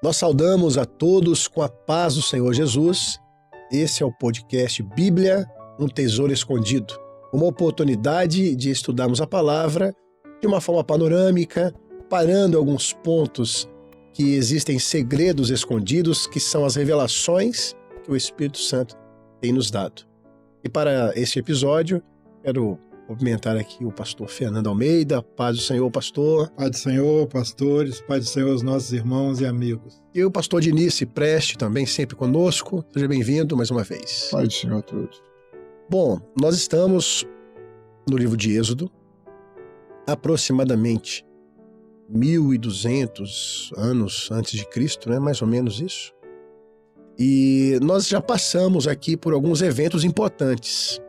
Nós saudamos a todos com a paz do Senhor Jesus. Esse é o podcast Bíblia, um tesouro escondido. Uma oportunidade de estudarmos a palavra de uma forma panorâmica, parando alguns pontos que existem segredos escondidos, que são as revelações que o Espírito Santo tem nos dado. E para este episódio, quero cumprimentar aqui o pastor Fernando Almeida. Paz do Senhor, pastor. Paz do Senhor, pastores, paz do Senhor, os nossos irmãos e amigos. E o pastor Diniz Preste, também sempre conosco. Seja bem-vindo mais uma vez. Paz do Senhor a todos. Bom, nós estamos no livro de Êxodo, aproximadamente 1.200 anos antes de Cristo, né? Mais ou menos isso. E nós já passamos aqui por alguns eventos importantes.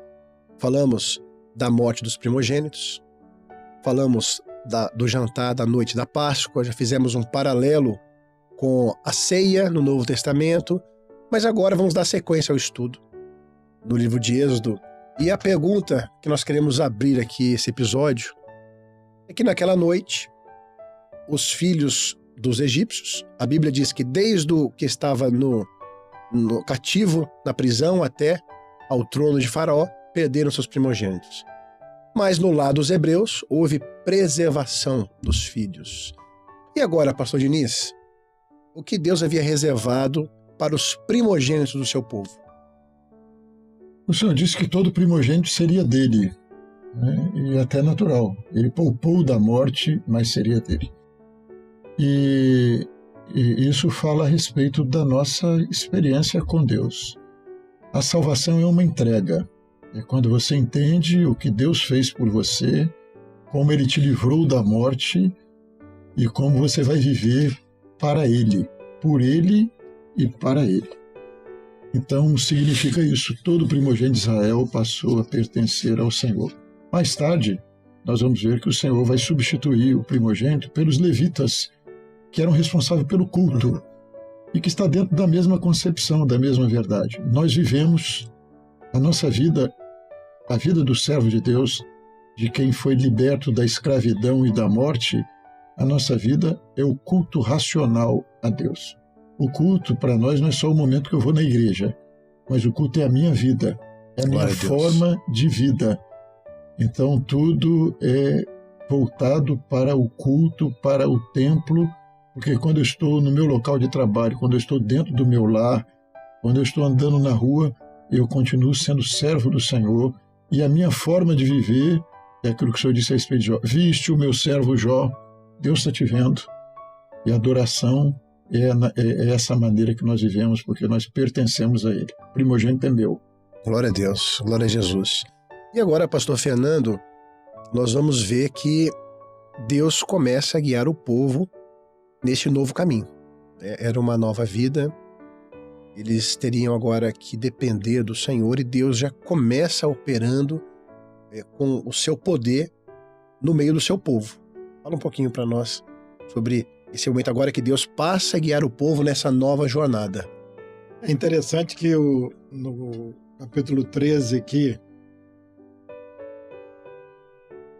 Falamos da morte dos primogênitos, falamos do jantar da noite da Páscoa, já fizemos um paralelo com a ceia no Novo Testamento, mas agora vamos dar sequência ao estudo do livro de Êxodo. E a pergunta que nós queremos abrir aqui esse episódio é que naquela noite, os filhos dos egípcios, a Bíblia diz que desde o que estava no cativo, na prisão, até ao trono de Faraó, perderam seus primogênitos. Mas no lado dos hebreus, houve preservação dos filhos. E agora, pastor Diniz, o que Deus havia reservado para os primogênitos do seu povo? O Senhor disse que todo primogênito seria dele, né? E até natural. Ele poupou da morte, mas seria dele. E isso fala a respeito da nossa experiência com Deus. A salvação é uma entrega. É quando você entende o que Deus fez por você, como Ele te livrou da morte e como você vai viver para Ele, por Ele e para Ele. Então significa isso, todo primogênito de Israel passou a pertencer ao Senhor. Mais tarde, nós vamos ver que o Senhor vai substituir o primogênito pelos levitas, que eram responsáveis pelo culto e que está dentro da mesma concepção, da mesma verdade. Nós vivemos a nossa vida, a vida do servo de Deus, de quem foi liberto da escravidão e da morte. A nossa vida é o culto racional a Deus. O culto, para nós, não é só o momento que eu vou na igreja, mas o culto é a minha vida, é a minha forma de vida. Então, tudo é voltado para o culto, para o templo, porque quando eu estou no meu local de trabalho, quando eu estou dentro do meu lar, quando eu estou andando na rua, eu continuo sendo servo do Senhor, e a minha forma de viver é aquilo que o Senhor disse a respeito de Jó. Viste o meu servo Jó, Deus está te vendo. E a adoração é essa maneira que nós vivemos, porque nós pertencemos a Ele. O primogênito é meu. Glória a Deus, glória a Jesus. E agora, pastor Fernando, nós vamos ver que Deus começa a guiar o povo neste novo caminho. Era uma nova vida. Eles teriam agora que depender do Senhor e Deus já começa operando com o seu poder no meio do seu povo. Fala um pouquinho para nós sobre esse momento agora que Deus passa a guiar o povo nessa nova jornada. É interessante que no capítulo 13 aqui,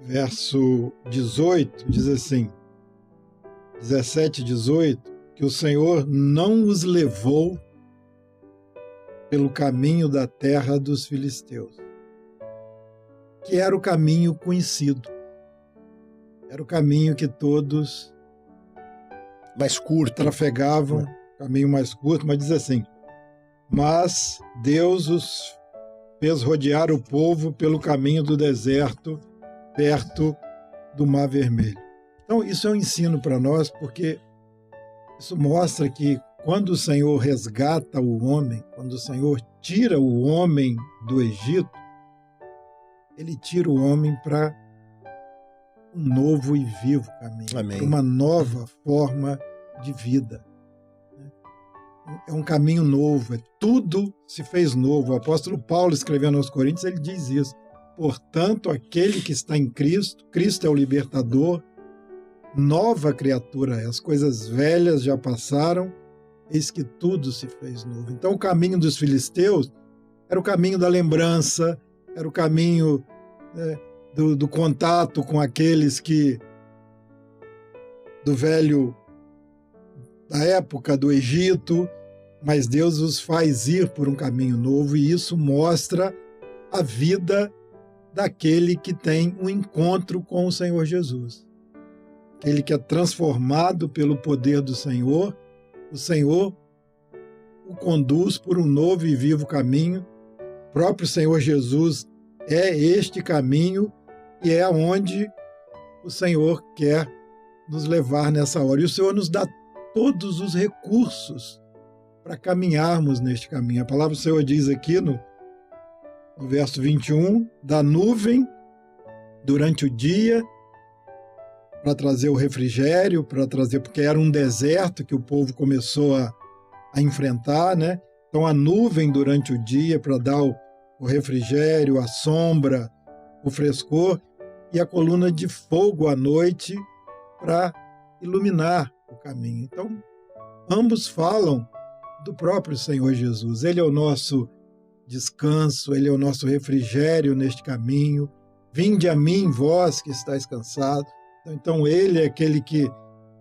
verso 18, diz assim, 17 e 18, que o Senhor não os levou pelo caminho da terra dos filisteus, que era o caminho conhecido. Era o caminho que todos mais curto trafegavam, caminho mais curto, mas diz assim, mas Deus os fez rodear o povo pelo caminho do deserto, perto do Mar Vermelho. Então isso é um ensino para nós, porque isso mostra que quando o Senhor resgata o homem, quando o Senhor tira o homem do Egito, Ele tira o homem para um novo e vivo caminho, para uma nova forma de vida. É um caminho novo, tudo se fez novo. O apóstolo Paulo, escrevendo aos Coríntios, ele diz isso. Portanto, aquele que está em Cristo, Cristo é o libertador, nova criatura é. As coisas velhas já passaram, eis que tudo se fez novo. Então, o caminho dos filisteus era o caminho da lembrança, era o caminho do contato com aqueles que do velho da época do Egito, mas Deus os faz ir por um caminho novo, e isso mostra a vida daquele que tem um encontro com o Senhor Jesus. Aquele que é transformado pelo poder do Senhor, o Senhor o conduz por um novo e vivo caminho. O próprio Senhor Jesus é este caminho e é onde o Senhor quer nos levar nessa hora. E o Senhor nos dá todos os recursos para caminharmos neste caminho. A palavra do Senhor diz aqui no verso 21, da nuvem durante o dia, para trazer o refrigério, porque era um deserto que o povo começou a enfrentar, né? Então a nuvem durante o dia para dar o refrigério, a sombra, o frescor, e a coluna de fogo à noite para iluminar o caminho. Então, ambos falam do próprio Senhor Jesus. Ele é o nosso descanso, ele é o nosso refrigério neste caminho. Vinde a mim, vós que estáis cansados. Então, ele é aquele que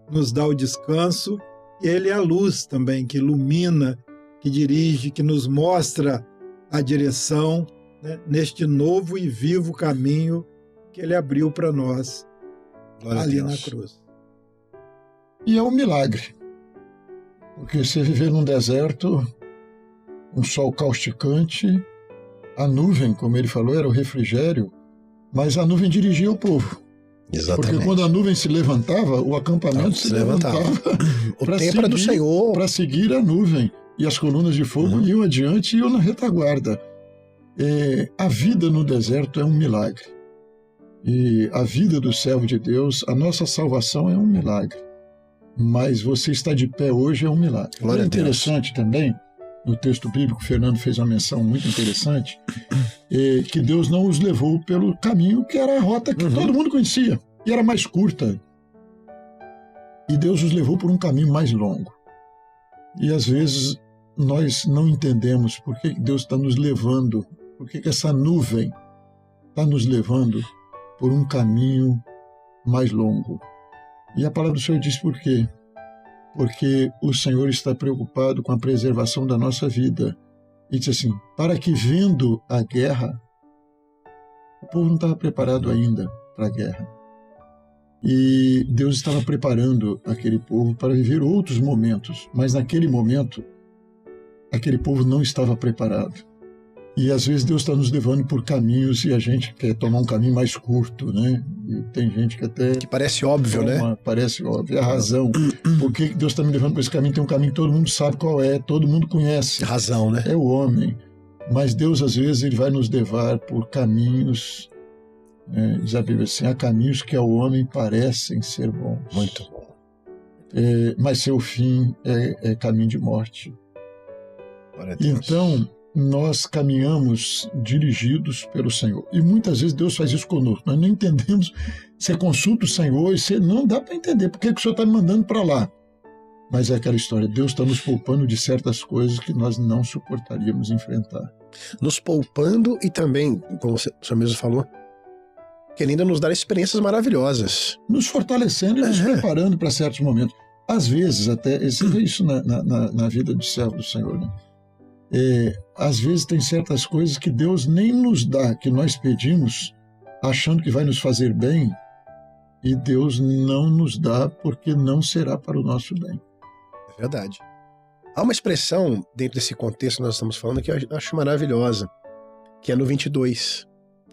nos dá o descanso, e ele é a luz também, que ilumina, que dirige, que nos mostra a direção, né, neste novo e vivo caminho que ele abriu para nós. Glória ali na cruz. E é um milagre, porque você viver num deserto, um sol causticante, a nuvem, como ele falou, era o refrigério, mas a nuvem dirigia o povo. Exatamente. Porque quando a nuvem se levantava, o acampamento se levantava. O tempo era do Senhor. Para seguir a nuvem. E as colunas de fogo iam adiante e iam na retaguarda. A vida no deserto é um milagre. E a vida do servo de Deus, a nossa salvação é um milagre. Mas você estar de pé hoje é um milagre. Glória é interessante também, no texto bíblico, o Fernando fez uma menção muito interessante, que Deus não os levou pelo caminho que era a rota que todo mundo conhecia, e era mais curta. E Deus os levou por um caminho mais longo. E às vezes nós não entendemos por que Deus está nos levando, por que essa nuvem está nos levando por um caminho mais longo. E a palavra do Senhor diz por quê? Porque o Senhor está preocupado com a preservação da nossa vida. E diz assim, para que vendo a guerra, o povo não estava preparado ainda para a guerra. E Deus estava preparando aquele povo para viver outros momentos, mas naquele momento, aquele povo não estava preparado. E às vezes Deus está nos levando por caminhos e a gente quer tomar um caminho mais curto, né? E tem gente que até... Que parece óbvio, né? Parece óbvio. A razão. Por que Deus está me levando por esse caminho? Tem um caminho que todo mundo sabe qual é, todo mundo conhece. Razão, né? É o homem. Mas Deus, às vezes, ele vai nos levar por caminhos, diz a Bíblia assim, há caminhos que ao homem parecem ser bons. Muito bom. Mas seu fim é caminho de morte. Glória a Deus. Então, nós caminhamos dirigidos pelo Senhor. E muitas vezes Deus faz isso conosco. Nós não entendemos. Você consulta o Senhor e você não dá para entender por que o Senhor está me mandando para lá. Mas é aquela história, Deus está nos poupando de certas coisas que nós não suportaríamos enfrentar. Nos poupando e também, como o senhor mesmo falou, querendo nos dar experiências maravilhosas. Nos fortalecendo e nos preparando para certos momentos. Às vezes, até, você vê isso na vida do servo do Senhor, né? Às vezes tem certas coisas que Deus nem nos dá, que nós pedimos, achando que vai nos fazer bem, e Deus não nos dá porque não será para o nosso bem. É verdade. Há uma expressão dentro desse contexto que nós estamos falando que eu acho maravilhosa, que é no 22.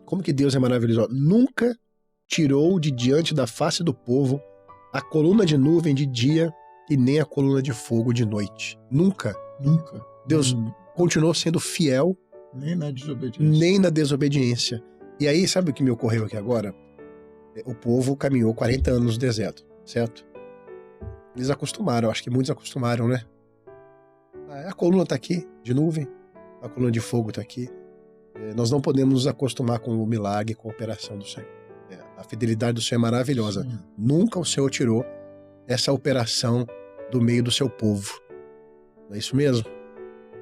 Como que Deus é maravilhoso? Nunca tirou de diante da face do povo a coluna de nuvem de dia e nem a coluna de fogo de noite. Nunca. Nunca. Deus continuou sendo fiel. Nem na desobediência. Nem na desobediência. E aí, sabe o que me ocorreu aqui agora? O povo caminhou 40 anos no deserto, certo? Eles acostumaram, acho que muitos acostumaram, né? A coluna está aqui, de nuvem, a coluna de fogo está aqui. Nós não podemos nos acostumar com o milagre, com a operação do Senhor. A fidelidade do Senhor é maravilhosa. Sim. Nunca o Senhor tirou essa operação do meio do seu povo. Não é isso mesmo?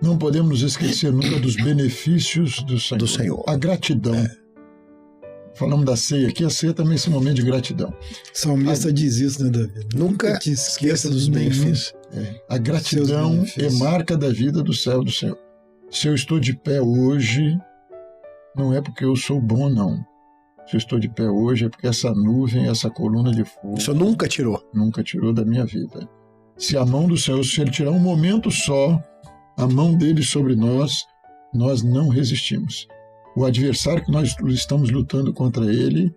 Não podemos nos esquecer nunca dos benefícios do Senhor. Do Senhor. A gratidão. Falamos da ceia aqui, a ceia também é esse momento de gratidão. O salmista diz isso, né, Davi? Nunca te esqueça dos benefícios. A gratidão é marca da vida do céu do Senhor. Se eu estou de pé hoje, não é porque eu sou bom, não. Se eu estou de pé hoje, é porque essa nuvem, essa coluna de fogo... O Senhor nunca tirou. Nunca tirou da minha vida. Se a mão do Senhor, se Ele tirar um momento só, a mão dele sobre nós, nós não resistimos. O adversário que nós estamos lutando contra ele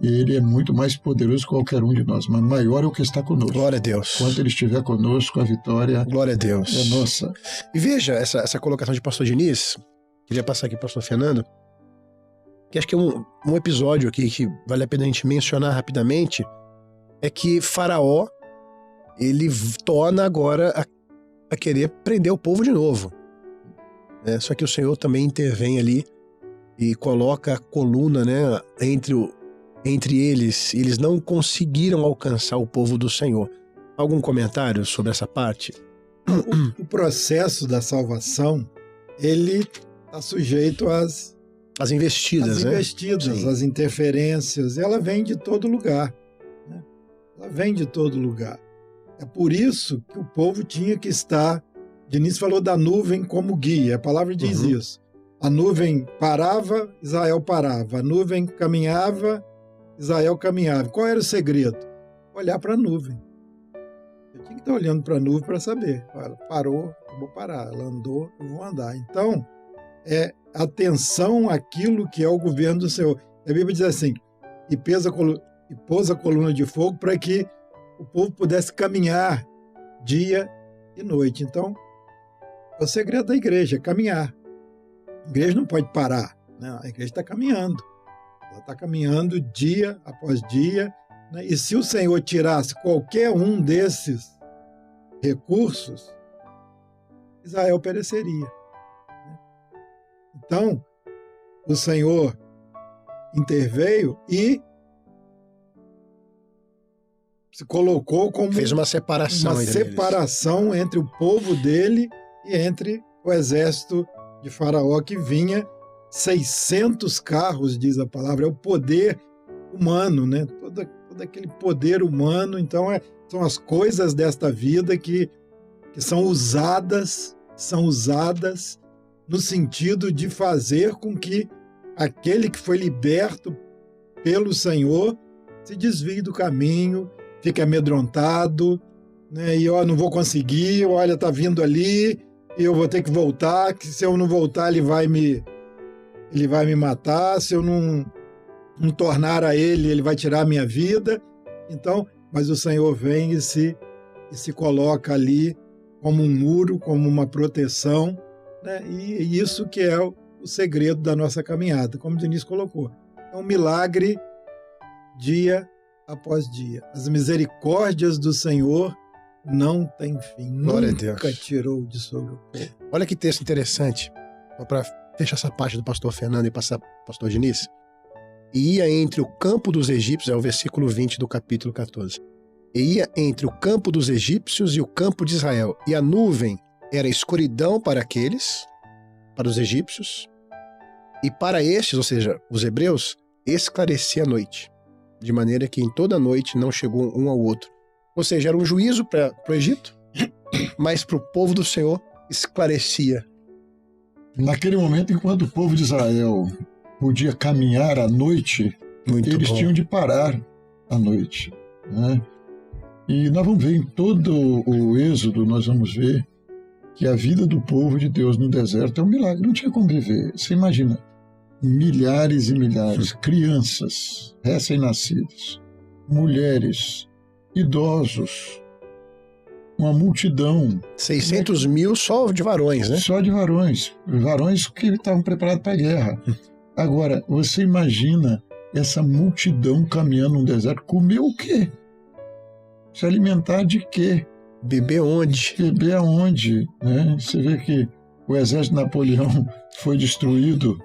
é muito mais poderoso que qualquer um de nós, mas maior é o que está conosco. Glória a Deus. Enquanto ele estiver conosco, a vitória Glória a Deus. É nossa. E veja essa colocação de pastor Diniz, queria passar aqui para o pastor Fernando, que acho que é um episódio aqui que vale a pena a gente mencionar rapidamente, é que Faraó, ele torna agora a querer prender o povo de novo. Só que o Senhor também intervém ali e coloca a coluna, né, entre eles. Eles não conseguiram alcançar o povo do Senhor. Algum comentário sobre essa parte? O processo da salvação, ele está sujeito às investidas, né? Às interferências. Ela vem de todo lugar. Né? Ela vem de todo lugar. É por isso que o povo tinha que estar... Diniz falou da nuvem como guia. A palavra diz isso. A nuvem parava, Israel parava. A nuvem caminhava, Israel caminhava. Qual era o segredo? Olhar para a nuvem. Eu tinha que estar olhando para a nuvem para saber. Ela parou, eu vou parar. Ela andou, eu vou andar. Então, atenção àquilo que é o governo do Senhor. A Bíblia diz assim, e pôs a coluna de fogo para que o povo pudesse caminhar dia e noite. Então, é o segredo da igreja, é caminhar. A igreja não pode parar, né? A igreja está caminhando. Ela está caminhando dia após dia, né? E se o Senhor tirasse qualquer um desses recursos, Israel pereceria. Né? Então, o Senhor interveio e se colocou como... Fez uma separação entre o povo dele e entre o exército de Faraó, que vinha 600 carros, diz a palavra, é o poder humano, né? Todo aquele poder humano. Então, são as coisas desta vida que são usadas no sentido de fazer com que aquele que foi liberto pelo Senhor se desvie do caminho, fique amedrontado, né? E não vou conseguir, olha, tá vindo ali, e eu vou ter que voltar, que se eu não voltar ele vai me matar, se eu não tornar a ele vai tirar a minha vida. Então, mas o Senhor vem e se coloca ali como um muro, como uma proteção, né? E isso que é o segredo da nossa caminhada, como o Diniz colocou. É um milagre dia após dia. As misericórdias do Senhor não têm fim. Glória a Nunca Deus. tirou de sobre o povo. Olha que texto interessante, para fechar essa parte do pastor Fernando e passar para o pastor Diniz. E ia entre o campo dos egípcios, é o versículo 20 do capítulo 14. E ia entre o campo dos egípcios e o campo de Israel. E a nuvem era escuridão para aqueles, para os egípcios, e para estes, ou seja, os hebreus, esclarecia a noite, de maneira que em toda a noite não chegou um ao outro. Ou seja, era um juízo para o Egito, mas para o povo do Senhor esclarecia. Naquele momento, enquanto o povo de Israel podia caminhar à noite, eles tinham de parar à noite, né? E nós vamos ver em todo o Êxodo, nós vamos ver que a vida do povo de Deus no deserto é um milagre. Não tinha como viver. Você imagina, milhares e milhares, crianças, recém-nascidos, mulheres, idosos, uma multidão. 600 mil só de varões, né? Só de varões. Varões que estavam preparados para a guerra. Agora, você imagina essa multidão caminhando no deserto, comer o quê? Se alimentar de quê? Beber onde? Beber aonde? Né? Você vê que o exército de Napoleão foi destruído,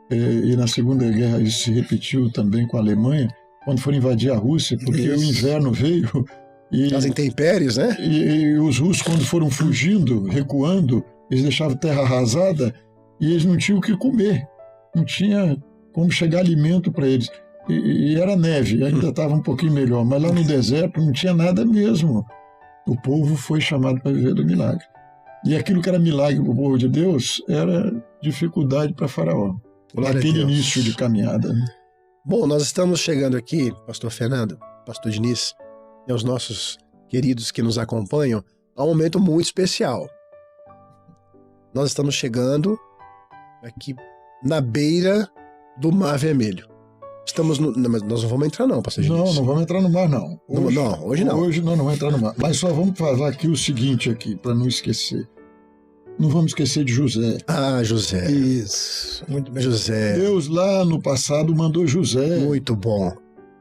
e na Segunda Guerra isso se repetiu também com a Alemanha, quando foram invadir a Rússia, porque o inverno veio. E as intempéries, né? E os russos, quando foram fugindo, recuando, eles deixavam terra arrasada e eles não tinham o que comer. Não tinha como chegar alimento para eles. E era neve, ainda estava um pouquinho melhor, mas lá no deserto não tinha nada mesmo. O povo foi chamado para viver do milagre. E aquilo que era milagre para o povo de Deus era dificuldade para Faraó. Glória a Naquele Deus. início de caminhada. Bom, nós estamos chegando aqui, pastor Fernando, pastor Diniz, e aos nossos queridos que nos acompanham, a um momento muito especial. Nós estamos chegando aqui na beira do Mar Vermelho. Estamos no... Não, mas nós não vamos entrar não, pastor Diniz. Não vamos entrar no mar, não. Hoje não. Hoje não vamos entrar no mar. Mas só vamos falar aqui o seguinte aqui, para não esquecer. Não vamos esquecer de José. Ah, José. Isso, muito bem. José, Deus lá no passado mandou José muito bom.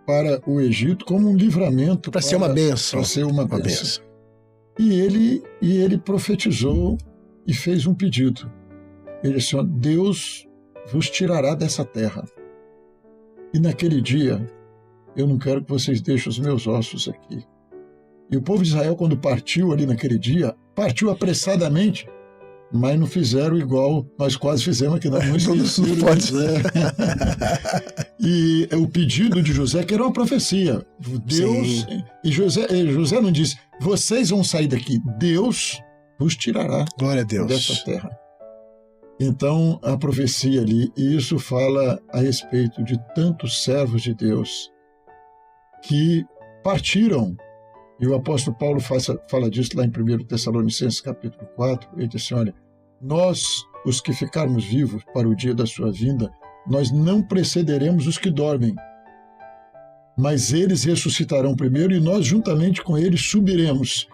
para o Egito como um livramento. Para ser uma bênção. Para ser uma Uma bênção. bênção. E ele profetizou e fez um pedido. Ele disse, ó, Deus vos tirará dessa terra. E naquele dia, eu não quero que vocês deixem os meus ossos aqui. E o povo de Israel, quando partiu ali naquele dia, partiu apressadamente, mas não fizeram igual nós quase fizemos aqui, não esqueceram Não pode José. E o pedido de José, que era uma profecia. Deus, Sim. e José não disse, vocês vão sair daqui, Deus vos tirará Glória a Deus. dessa terra. Então, a profecia ali, e isso fala a respeito de tantos servos de Deus que partiram. E o apóstolo Paulo fala disso lá em 1 Tessalonicenses capítulo 4. Ele diz assim, olha, nós, os que ficarmos vivos para o dia da sua vinda, nós não precederemos os que dormem, mas eles ressuscitarão primeiro e nós juntamente com eles subiremos.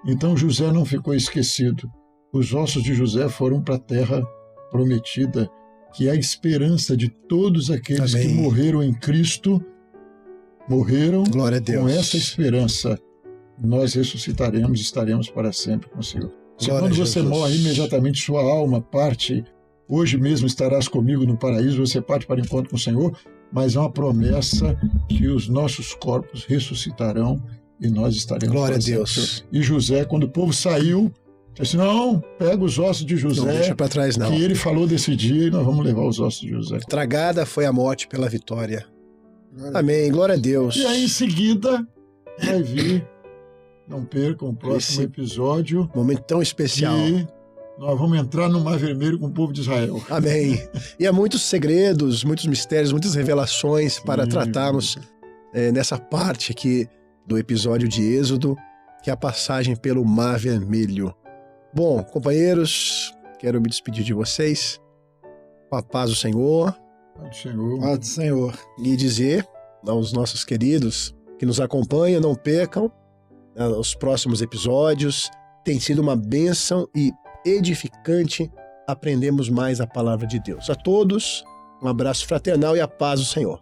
Então José não ficou esquecido. Os ossos de José foram para a terra prometida, que é a esperança de todos aqueles Amém. que morreram em Cristo, morreram Glória a Deus. com essa esperança. Nós ressuscitaremos e estaremos para sempre com o Senhor. Se Glória quando a você Jesus. morre, imediatamente sua alma parte, hoje mesmo estarás comigo no paraíso, você parte para o encontro com o Senhor, mas é uma promessa que os nossos corpos ressuscitarão e nós estaremos Glória para a Deus. sempre. E José, quando o povo saiu, disse, não, pega os ossos de Não José, deixa para trás, não. que ele falou desse dia e nós vamos levar os ossos de José. Tragada foi a morte pela vitória. Amém. Glória a Deus. E aí, em seguida, vai vir, não percam o próximo Esse episódio, Momento tão especial. e nós vamos entrar no Mar Vermelho com o povo de Israel. Amém. E há muitos segredos, muitos mistérios, muitas revelações para tratarmos nessa parte aqui do episódio de Êxodo, que é a passagem pelo Mar Vermelho. Bom, companheiros, quero me despedir de vocês com a paz do Senhor Pai do Senhor. Paz do Senhor. e dizer aos nossos queridos que nos acompanham, não percam os próximos episódios. Tem sido uma bênção e edificante aprendermos mais a palavra de Deus. A todos, um abraço fraternal e a paz do Senhor.